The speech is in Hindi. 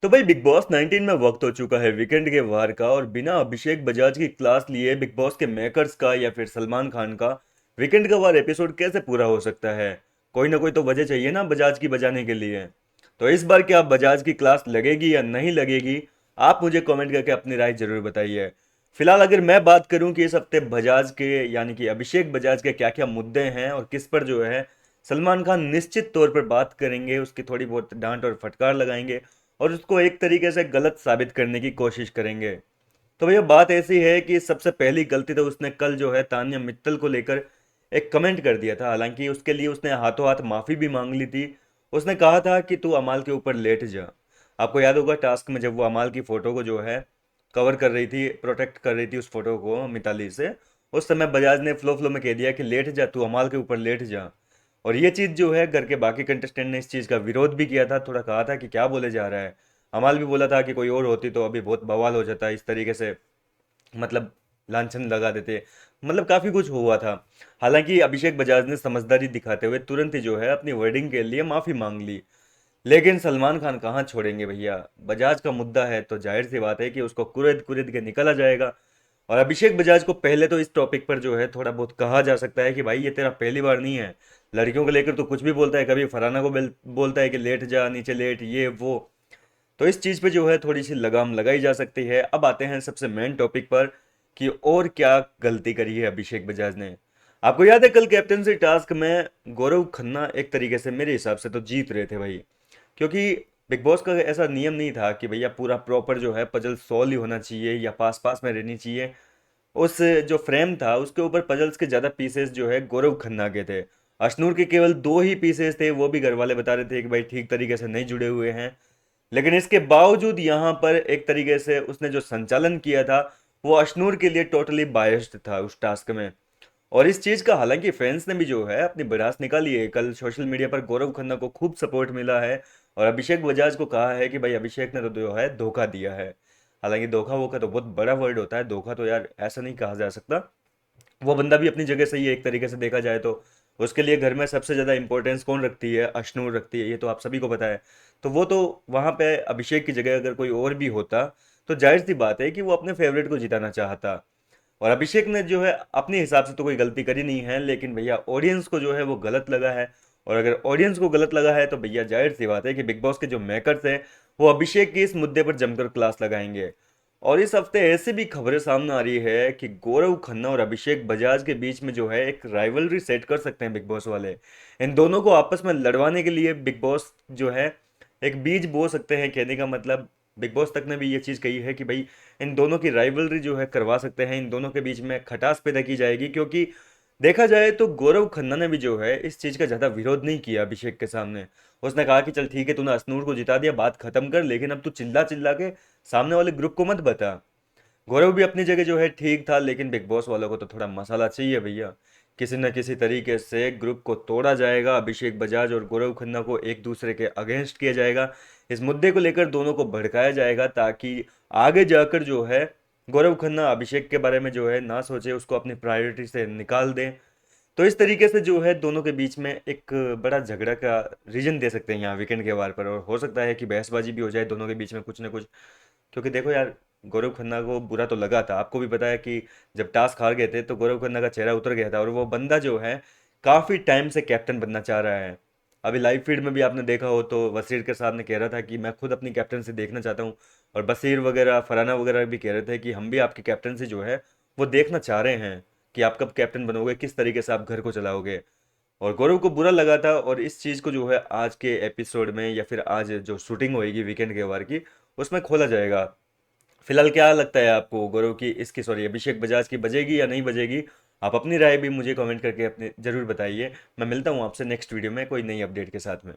तो भाई बिग बॉस 19 में वक्त हो चुका है वीकेंड के वार का। और बिना अभिषेक बजाज की क्लास लिए बिग बॉस के मेकर्स का या फिर सलमान खान का वीकेंड का वार एपिसोड कैसे पूरा हो सकता है। कोई ना कोई तो वजह चाहिए ना बजाज की बजाने के लिए। तो इस बार क्या बजाज की क्लास लगेगी या नहीं लगेगी, आप मुझे कमेंट करके अपनी राय जरूर बताइए। फिलहाल अगर मैं बात करूं कि इस हफ्ते बजाज के यानी कि अभिषेक बजाज के क्या क्या मुद्दे हैं और किस पर जो है सलमान खान निश्चित तौर पर बात करेंगे, उसकी थोड़ी बहुत डांट और फटकार लगाएंगे और उसको एक तरीके से गलत साबित करने की कोशिश करेंगे। तो भैया बात ऐसी है कि सबसे पहली गलती तो उसने कल जो है तान्या मित्तल को लेकर एक कमेंट कर दिया था। हालांकि उसके लिए उसने हाथों हाथ माफी भी मांग ली थी। उसने कहा था कि तू अमाल के ऊपर लेट जा। आपको याद होगा टास्क में जब वो अमाल की फोटो को जो है कवर कर रही थी, प्रोटेक्ट कर रही थी उस फोटो को मिताली से, उस समय बजाज ने फ्लो फ्लो में कह दिया कि लेट जा, तू अमाल के ऊपर लेट जा। और ये चीज़ जो है घर के बाकी कंटेस्टेंट ने इस चीज़ का विरोध भी किया था, थोड़ा कहा था कि क्या बोले जा रहा है। अमाल भी बोला था कि कोई और होती तो अभी बहुत बवाल हो जाता इस तरीके से, मतलब लांछन लगा देते, मतलब काफ़ी कुछ हुआ था। हालांकि अभिषेक बजाज ने समझदारी दिखाते हुए तुरंत ही जो है अपनी वर्डिंग के लिए माफ़ी मांग ली। लेकिन सलमान खान कहाँ छोड़ेंगे भैया। बजाज का मुद्दा है तो जाहिर सी बात है कि उसको कुरेद कुरेद के निकला जाएगा। और अभिषेक बजाज को पहले तो इस टॉपिक पर जो है थोड़ा बहुत कहा जा सकता है कि भाई ये तेरा पहली बार नहीं है। लड़कियों को लेकर तो कुछ भी बोलता है, कभी फराना को बोलता है कि लेट जा नीचे लेट, ये वो। तो इस चीज़ पे जो है थोड़ी सी लगाम लगाई जा सकती है। अब आते हैं सबसे मेन टॉपिक पर कि और क्या गलती करी है अभिषेक बजाज ने। आपको याद है कल कैप्टनसी टास्क में गौरव खन्ना एक तरीके से मेरे हिसाब से तो जीत रहे थे भाई। क्योंकि बिग बॉस का ऐसा नियम नहीं था कि भैया पूरा प्रॉपर जो है पजल सॉल्व ही होना चाहिए या पास पास में रहनी चाहिए। उस जो फ्रेम था उसके ऊपर पजल्स के ज़्यादा पीसेस जो है गौरव खन्ना के थे। अशनूर के केवल दो ही पीसेस थे, वो भी घर वाले बता रहे थे कि भाई ठीक तरीके से नहीं जुड़े हुए हैं। लेकिन इसके बावजूद यहाँ पर एक तरीके से उसने जो संचालन किया था वो अशनूर के लिए टोटली बायस्ड था उस टास्क में। और इस चीज का हालांकि फैंस ने भी जो है अपनी भड़ास निकाली है। कल सोशल मीडिया पर गौरव खन्ना को खूब सपोर्ट मिला है और अभिषेक बजाज को कहा है कि भाई अभिषेक ने तो जो है धोखा दिया है। हालांकि धोखा वोखा तो बहुत बड़ा वर्ड होता है, धोखा तो यार ऐसा नहीं कहा जा सकता। वो बंदा भी अपनी जगह सही है एक तरीके से देखा जाए तो। उसके लिए घर में सबसे ज़्यादा इंपॉर्टेंस कौन रखती है? अशनूर रखती है, ये तो आप सभी को पता है। तो वो तो वहाँ पे अभिषेक की जगह अगर कोई और भी होता तो जाहिर सी बात है कि वो अपने फेवरेट को जिताना चाहता। और अभिषेक ने जो है अपने हिसाब से तो कोई गलती करी नहीं है, लेकिन भैया ऑडियंस को जो है वो गलत लगा है। और अगर ऑडियंस को गलत लगा है तो भैया जाहिर सी बात है कि बिग बॉस के जो मेकर्स हैं वो अभिषेक की इस मुद्दे पर जमकर क्लास लगाएंगे। और इस हफ्ते ऐसी भी खबरें सामने आ रही है कि गौरव खन्ना और अभिषेक बजाज के बीच में जो है एक राइवलरी सेट कर सकते हैं बिग बॉस वाले। इन दोनों को आपस में लड़वाने के लिए बिग बॉस जो है एक बीज बो सकते हैं। कहने का मतलब बिग बॉस तक ने भी ये चीज़ कही है कि भाई इन दोनों की राइवलरी जो है करवा सकते हैं, इन दोनों के बीच में खटास पैदा की जाएगी। क्योंकि देखा जाए तो गौरव खन्ना ने भी जो है इस चीज़ का ज़्यादा विरोध नहीं किया अभिषेक के सामने। उसने कहा कि चल ठीक है तूने असनूर को जिता दिया, बात खत्म कर, लेकिन अब तू चिल्ला चिल्ला के सामने वाले ग्रुप को मत बता। गौरव भी अपनी जगह जो है ठीक था, लेकिन बिग बॉस वालों को तो थोड़ा मसाला चाहिए भैया। किसी न किसी तरीके से ग्रुप को तोड़ा जाएगा, अभिषेक बजाज और गौरव खन्ना को एक दूसरे के अगेंस्ट किया जाएगा। इस मुद्दे को लेकर दोनों को भड़काया जाएगा ताकि आगे जाकर जो है गौरव खन्ना अभिषेक के बारे में जो है ना सोचे, उसको अपनी प्रायोरिटी से निकाल दें। तो इस तरीके से जो है दोनों के बीच में एक बड़ा झगड़ा का रीजन दे सकते हैं यहाँ वीकेंड के वार पर। और हो सकता है कि बहसबाजी भी हो जाए दोनों के बीच में कुछ ना कुछ। क्योंकि देखो यार, गौरव खन्ना को बुरा तो लगा था, आपको भी पता है कि जब टास्क हार गए थे तो गौरव खन्ना का चेहरा उतर गया था और वो बंदा जो है काफ़ी टाइम से कैप्टन बनना चाह रहा है। अभी लाइव फीड में भी आपने देखा हो तो वसीर के सामने कह रहा था कि मैं खुद अपनी कैप्टनसी देखना चाहता हूँ। और बसीर वगैरह फराना वगैरह भी कह रहे थे कि हम भी आपकी कैप्टनसी जो है वो देखना चाह रहे हैं कि आप कब कैप्टन बनोगे, किस तरीके से आप घर को चलाओगे। और गौरव को बुरा लगा था और इस चीज़ को जो है आज के एपिसोड में या फिर आज जो शूटिंग होएगी वीकेंड के वार की उसमें खोला जाएगा। फिलहाल क्या लगता है आपको, गौरव की इसकी सॉरी अभिषेक बजाज की बजेगी या नहीं बजेगी? आप अपनी राय भी मुझे कमेंट करके अपने जरूर बताइए। मैं मिलता हूँ आपसे नेक्स्ट वीडियो में कोई नई अपडेट के साथ में।